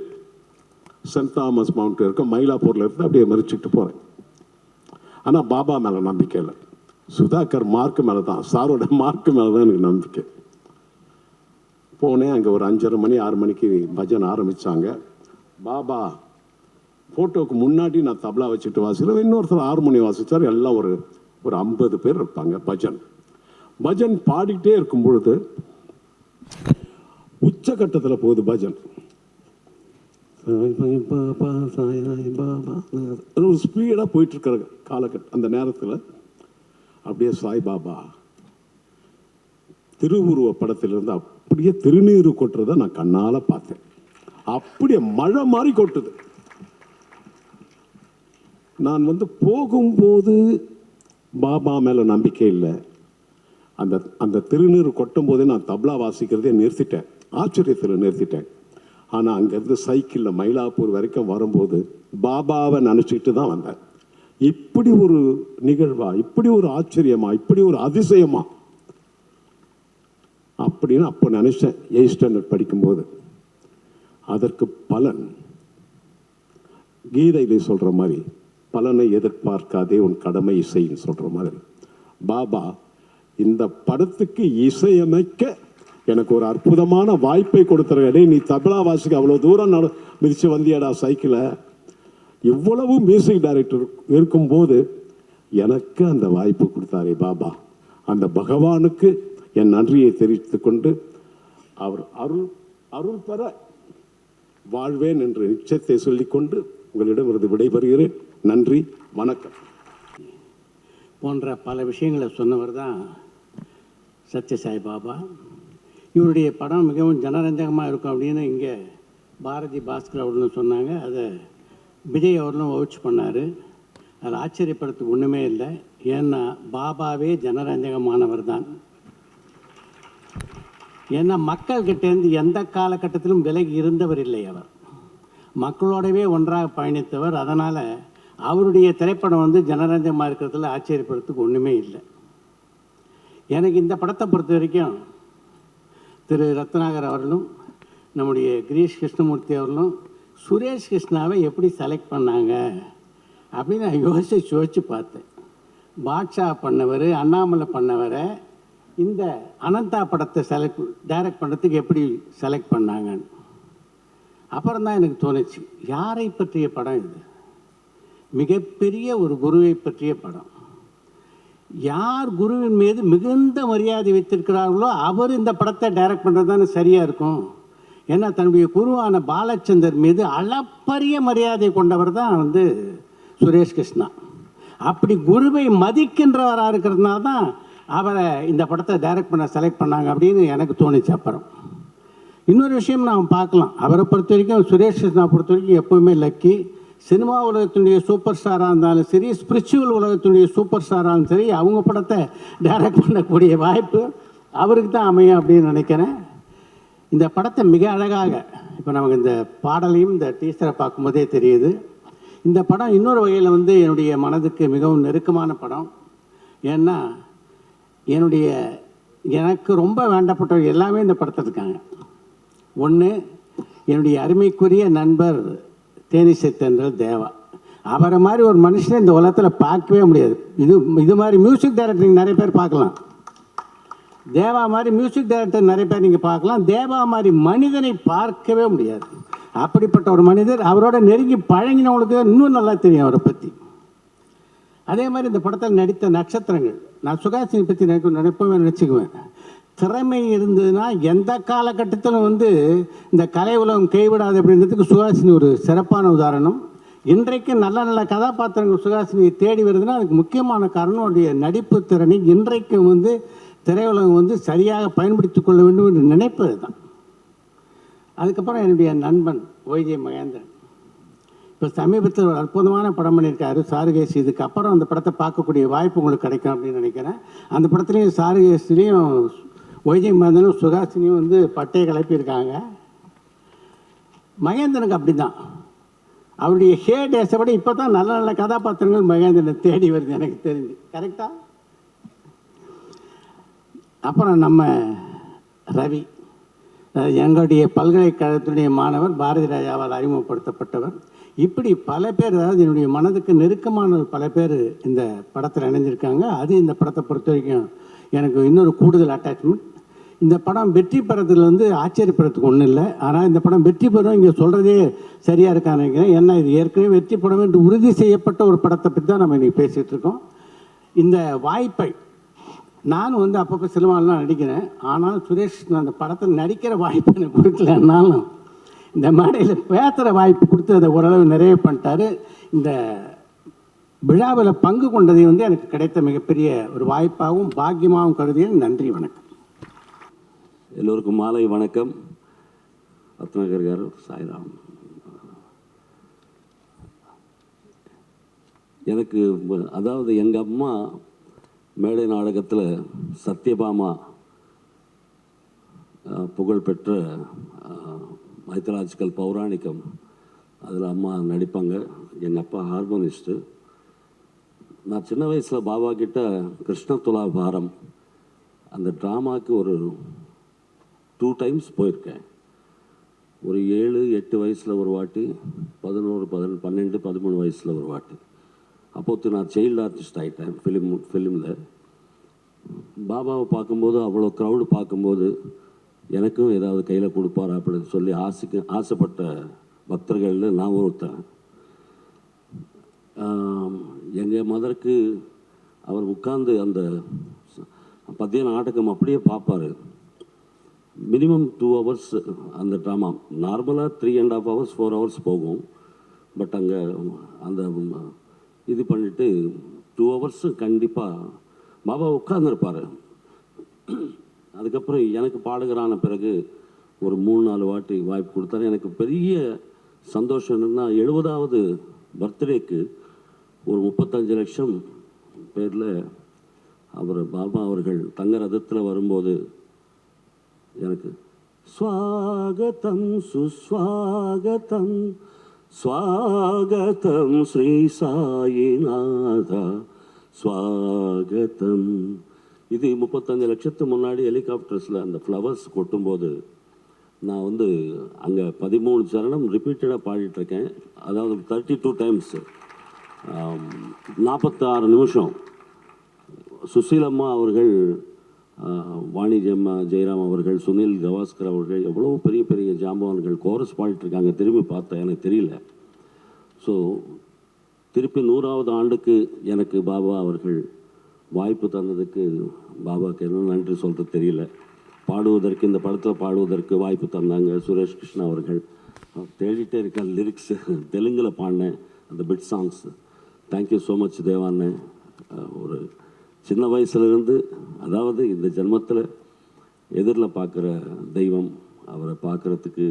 சென்ட் தாமஸ் மவுண்ட் இருக்க மயிலாப்பூரில் இருந்து அப்படியே மறிச்சுக்கிட்டு போகிறேன். ஆனால் பாபா மேலே நம்பிக்கை இல்லை, சுதாகர் மார்க்கு மேலே தான், சாரோட மார்க்கு மேலே தான் எனக்கு நம்பிக்கை. போனேன். அங்கே ஒரு 5:30 மணி 6 மணிக்கு பஜன் ஆரம்பித்தாங்க. பாபா ஃபோட்டோவுக்கு முன்னாடி நான் தபலா வச்சுட்டு வாசிக்கிறேன், இன்னொருத்தர் ஹார்மோனி வாசித்தார். எல்லாம் ஒரு 50 பேர் இருப்பாங்க. பஜன் பாடிக்கிட்டே இருக்கும் பொழுது உச்சகட்டத்தில் போகுது பஜன். பாபா சாய் பாபா ஒரு ஸ்பீடாக போயிட்டுருக்கிற காலகட்டம். அந்த நேரத்தில் அப்படியே சாய்பாபா திருவுருவ படத்திலிருந்து அப்படியே திருநீறு கொட்டுறதை நான் கண்ணால் பார்த்தேன். அப்படியே மழை மாதிரி கொட்டுது. நான் போகும்போது பாபா மேலே நம்பிக்கை இல்லை. அந்த திருநீறு கொட்டும் போதே நான் தபலா வாசிக்கிறதே நிறுத்திட்டேன், ஆச்சரியத்தில் நிறுத்திட்டேன். ஆனால் அங்கேருந்து சைக்கிளில் மயிலாப்பூர் வரைக்கும் வரும்போது பாபாவை நினச்சிக்கிட்டு தான் வந்தேன். இப்படி ஒரு நிகழ்வா, இப்படி ஒரு ஆச்சரியமா, இப்படி ஒரு அதிசயமா அப்படின்னு அப்போ நினைச்சேன் 8th ஸ்டாண்டர்ட் படிக்கும்போது. அதற்கு பலன் கீதையிலே சொல்கிற மாதிரி, பலனை எதிர்பார்க்காதே உன் கடமை இசைன்னு சொல்கிற மாதிரி, பாபா இந்த படத்துக்கு இசையமைக்க எனக்கு ஒரு அற்புதமான வாய்ப்பை கொடுத்துருக்கடே. நீ தபலா வாசிக்க அவ்வளோ தூரம் மிதித்து வந்தியாடா சைக்கிளை. இவ்வளவு மியூசிக் டைரக்டர் இருக்கும்போது எனக்கு அந்த வாய்ப்பு கொடுத்தாரே பாபா, அந்த பகவானுக்கு என் நன்றியை தெரிவித்து கொண்டு அவர் அருள் பெற வாழ்வேன் என்று நிச்சயத்தை சொல்லிக்கொண்டு உங்களிடமிருந்து விடைபெறுகிறேன். நன்றி, வணக்கம். போன்ற பல விஷயங்களை சொன்னவர் தான் சத்ய சாய் பாபா. இவருடைய படம் மிகவும் ஜனரஞ்சகமாக இருக்கும் அப்படின்னு இங்கே பாரதி பாஸ்கர் அவர்களும் சொன்னாங்க. அதை விஜய் அவர்களும் வவுச் பண்ணார். அதில் ஆச்சரியப்படுறதுக்கு ஒன்றுமே இல்லை. ஏன்னா பாபாவே ஜனரஞ்சகமானவர் தான். ஏன்னா மக்கள்கிட்டேருந்து எந்த காலகட்டத்திலும் விலகி இருந்தவர் இல்லை. அவர் மக்களோடவே ஒன்றாக பயணித்தவர். அதனால் அவருடைய திரைப்படம் ஜனரஞ்சகமாக இருக்கிறதுல ஆச்சரியப்படுறதுக்கு ஒன்றுமே இல்லை. எனக்கு இந்த படத்தை பொறுத்த வரைக்கும் திரு ரத்னாகர் அவர்களும் நம்முடைய கிரீஷ் கிருஷ்ணமூர்த்தி அவர்களும் சுரேஷ் கிருஷ்ணாவை எப்படி செலக்ட் பண்ணாங்க அப்படின்னு நான் யோசித்து பார்த்தேன். பாட்ஷா பண்ணவர், அண்ணாமலை பண்ணவரை இந்த அனந்தா படத்தை டைரக்ட் பண்ணுறதுக்கு எப்படி செலக்ட் பண்ணாங்கன்னு அப்புறம் தான் எனக்கு தோணுச்சு, யாரை பற்றிய படம் இது? மிகப்பெரிய ஒரு குருவை பற்றிய படம். யார் குருவின் மீது மிகுந்த மரியாதை வைத்திருக்கிறார்களோ அவர் இந்த படத்தை டைரக்ட் பண்ணுறது தானே சரியாக இருக்கும். ஏன்னா தன்னுடைய குருவான பாலச்சந்தர் மீது அளப்பரிய மரியாதை கொண்டவர் தான் சுரேஷ் கிருஷ்ணா. அப்படி குருவை மதிக்கின்றவராக இருக்கிறதுனால தான் அவரை இந்த படத்தை டைரக்ட் பண்ண செலக்ட் பண்ணாங்க அப்படின்னு எனக்கு தோணுச்சு. அப்புறம் இன்னொரு விஷயம் நாம் பார்க்கலாம். அவரை பொறுத்த வரைக்கும், சுரேஷ் கிருஷ்ணா பொறுத்த வரைக்கும் எப்போவுமே லக்கி. சினிமா உலகத்தினுடைய சூப்பர் ஸ்டாராக இருந்தாலும் சரி, ஸ்பிரிச்சுவல் உலகத்தினுடைய சூப்பர் ஸ்டாராக இருந்தாலும் சரி, அவங்க படத்தை டைரக்ட் பண்ணக்கூடிய வாய்ப்பு அவருக்கு தான் அமையும் அப்படின்னு நினைக்கிறேன். இந்த படத்தை மிக அழகாக, இப்போ நமக்கு இந்த பாடலையும் இந்த டீசரை பார்க்கும்போதே தெரியுது, இந்த படம் இன்னொரு வகையில் என்னுடைய மனதுக்கு மிகவும் நெருக்கமான படம். ஏன்னா எனக்கு ரொம்ப வேண்டப்பட்டவர்கள் எல்லாமே இந்த படத்தில் இருக்காங்க. ஒன்று, என்னுடைய அருமைக்குரிய நண்பர் தேனிசை தென்றல் தேவா. அவரை மாதிரி ஒரு மனுஷனை இந்த உலகத்தில் பார்க்கவே முடியாது. இது மாதிரி மியூசிக் டைரக்டர் நிறைய பேர் பார்க்கலாம், தேவா மாதிரி மியூசிக் டைரக்டர் நிறைய பேர் நீங்கள் பார்க்கலாம், தேவா மாதிரி மனிதனை பார்க்கவே முடியாது. அப்படிப்பட்ட ஒரு மனிதர். அவரோட நெருங்கி பழகினவங்களுக்கு இன்னும் நல்லா தெரியும் அவரை பற்றி. அதே மாதிரி இந்த படத்தில் நடித்த நட்சத்திரங்கள், நான் சுகாசினி பற்றி நினைப்பவே நினச்சிக்குவேன். திறமை இருந்ததுன்னா எந்த காலகட்டத்திலும் வந்து இந்த கலை உலகம் கைவிடாது அப்படின்றதுக்கு சுகாசினி ஒரு சிறப்பான உதாரணம். இன்றைக்கு நல்ல நல்ல கதாபாத்திரங்கள் சுகாசினியை தேடி வருதுன்னா அதுக்கு முக்கியமான காரணம் அவருடைய நடிப்பு திறனை இன்றைக்கும் வந்து திரையுலகம் வந்து சரியாக பயன்படுத்தி கொள்ள வேண்டும் என்று நினைப்பது தான். அதுக்கப்புறம் என்னுடைய நண்பன் ஒய்ஜே மகேந்திரன் இப்போ சமீபத்தில் ஒரு அற்புதமான படம் பண்ணியிருக்காரு சாருகேசி. இதுக்கப்புறம் அந்த படத்தை பார்க்கக்கூடிய வாய்ப்பு உங்களுக்கு கிடைக்கும் அப்படின்னு நினைக்கிறேன். அந்த படத்துலேயும் சாருகேசிலையும் ஒய்ஜே மகேந்திரனும் சுகாசினியும் வந்து பட்டையை கிளப்பியிருக்காங்க. மகேந்திரனுக்கு அப்படி தான், அவருடைய ஹே டேஸை விட இப்போ தான் நல்ல நல்ல கதாபாத்திரங்கள் மகேந்திரனை தேடி வருது எனக்கு தெரிஞ்சு. கரெக்டாக? அப்புறம் நம்ம ரவி, எங்களுடைய பல்கலைக்கழகத்தினுடைய மாணவர், பாரதி ராஜாவால் அறிமுகப்படுத்தப்பட்டவர். இப்படி பல பேர், அதாவது என்னுடைய மனதுக்கு நெருக்கமான பல பேர் இந்த படத்தில் இணைஞ்சிருக்காங்க. அது இந்த படத்தை பொறுத்த வரைக்கும் எனக்கு இன்னொரு கூடுதல் அட்டாச்மெண்ட். இந்த படம் வெற்றி பெறதுல வந்து ஆச்சரியப்படுறதுக்கு ஒன்றும் இல்லை. ஆனால் இந்த படம் வெற்றி பெறும் இங்கே சொல்கிறதே சரியாக இருக்கான்னு நினைக்கிறேன். ஏன்னா இது ஏற்கனவே வெற்றி படம் என்று உறுதி செய்யப்பட்ட ஒரு படத்தை பற்றி தான் நம்ம இன்றைக்கி பேசிகிட்டு இருக்கோம். இந்த வாய்ப்பை நானும் வந்து அப்பப்போ சினிமாலாம் நடிக்கிறேன். ஆனால் சுரேஷ் அந்த படத்தில் நடிக்கிற வாய்ப்பு எனக்கு கொடுக்கலன்னாலும் இந்த மேடையில் பேசுகிற வாய்ப்பு கொடுத்து அதை ஓரளவு நிறைவு பண்ணிட்டாரு. இந்த விழாவில் பங்கு கொண்டதை வந்து எனக்கு கிடைத்த மிகப்பெரிய ஒரு வாய்ப்பாகவும் பாக்கியமாகவும் கருதியேன். நன்றி, வணக்கம். எல்லோருக்கும் மாலை வணக்கம். ரத்னாகர் கார், சாய்ராம். எனக்கு அதாவது எங்கள் அம்மா மேடை நாடகத்தில் சத்யபாமா புகழ்பெற்ற மைத்தலாஜிக்கல் பௌராணிகம், அதில் அம்மா நடிப்பாங்க. எங்கள் அப்பா ஹார்மோனிஸ்ட்டு. நான் சின்ன வயசில் பாபா கிட்ட கிருஷ்ண துலாபாரம் அந்த ட்ராமாவுக்கு ஒரு 2 times போயிருக்கேன். ஒரு 7-8 வயசில் ஒரு வாட்டி, 11, 12, 13 வயசில் ஒரு வாட்டி. அப்போது நான் சைல்டு ஆர்டிஸ்ட் ஆகிட்டேன் ஃபிலிமில். பாபாவை பார்க்கும்போது, அவ்வளோ க்ரௌடு பார்க்கும்போது எனக்கும் ஏதாவது கையில் கொடுப்பாரா அப்படின்னு சொல்லி ஆசைப்பட்ட பக்தர்கள்னு நான் ஒருத்தன். எங்கள் மதருக்கு அவர் உட்கார்ந்து அந்த பத்திய நாடகம் அப்படியே பார்ப்பார். மினிமம் 2 hours அந்த ட்ராமா. நார்மலாக 3.5 hours 4 hours போகும். பட் அங்கே அந்த இது பண்ணிவிட்டு 2 hours கண்டிப்பாக பாபா உட்கார்ந்துருப்பார். அதுக்கப்புறம் எனக்கு பாடுகிறான பிறகு ஒரு 3-4 வாட்டி வாய்ப்பு கொடுத்தாரு. எனக்கு பெரிய சந்தோஷம் என்னென்னா, 70வது பர்த்டேக்கு ஒரு 35 லட்சம் பேரில் அவர் பாபா அவர்கள் தங்க ரதத்தில் வரும்போது எனக்கு ஸ்வாகதம் சுஸ்வாகதம் ஸ்வாகதம் ஸ்ரீ சாயிநாதா ஸ்வாகதம். இது 35 லட்சத்துக்கு முன்னாடி ஹெலிகாப்டர்ஸில் அந்த ஃப்ளவர்ஸ் கொட்டும்போது நான் வந்து அங்கே 13 சரணம் ரிப்பீட்டடாக பாடிட்டுருக்கேன். அதாவது 32 times 46 நிமிஷம். சுசீலம்மா அவர்கள், வாணி ஜெயராம் அவர்கள், சுனில் கவாஸ்கர் அவர்கள், எவ்வளோ பெரிய பெரிய ஜாம்பவான்கள் கோரஸ் பாடிட்டுருக்காங்க. திரும்பி பார்த்தேன், எனக்கு தெரியல. ஸோ திருப்பி 100வது ஆண்டுக்கு எனக்கு பாபா அவர்கள் வாய்ப்பு தந்ததுக்கு பாபாவுக்கு என்ன நன்றி சொல்கிறது தெரியல. பாடுவதற்கு, இந்த படத்தில் பாடுவதற்கு வாய்ப்பு தந்தாங்க சுரேஷ் கிருஷ்ணா அவர்கள். தேடிட்டே இருக்க லிரிக்ஸ் தெலுங்கில் பாடினேன் அந்த bit songs. Thank you so much தேவாண்ணே. ஒரு சின்ன வயசுலேருந்து, அதாவது இந்த ஜென்மத்தில் எதிரில் பார்க்குற தெய்வம், அவரை பார்க்குறதுக்கு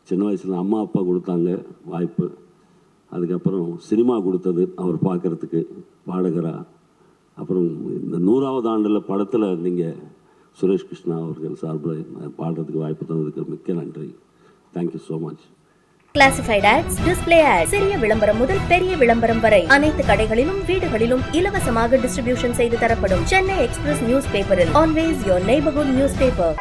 சின்ன வயசில் அம்மா அப்பா கொடுத்தாங்க வாய்ப்பு. அதுக்கப்புறம் சினிமா கொடுத்தது அவர் பார்க்குறதுக்கு பாடகரா. அப்புறம் இந்த 100வது ஆண்டில் படத்தில் நீங்கள் சுரேஷ் கிருஷ்ணா அவர்கள் சார்பில் பாடுறதுக்கு வாய்ப்பு தந்ததுக்கு மிக்க நன்றி. Thank you so much. Classified ads, display ads, சிறிய விளம்பரம் முதல் பெரிய விளம்பரம் வரை அனைத்து கடைகளிலும் வீடுகளிலும் இலவசமாக டிஸ்ட்ரிபியூஷன் செய்து தரப்படும். சென்னை எக்ஸ்பிரஸ் நியூஸ் பேப்பரில் always your neighbourhood news paper.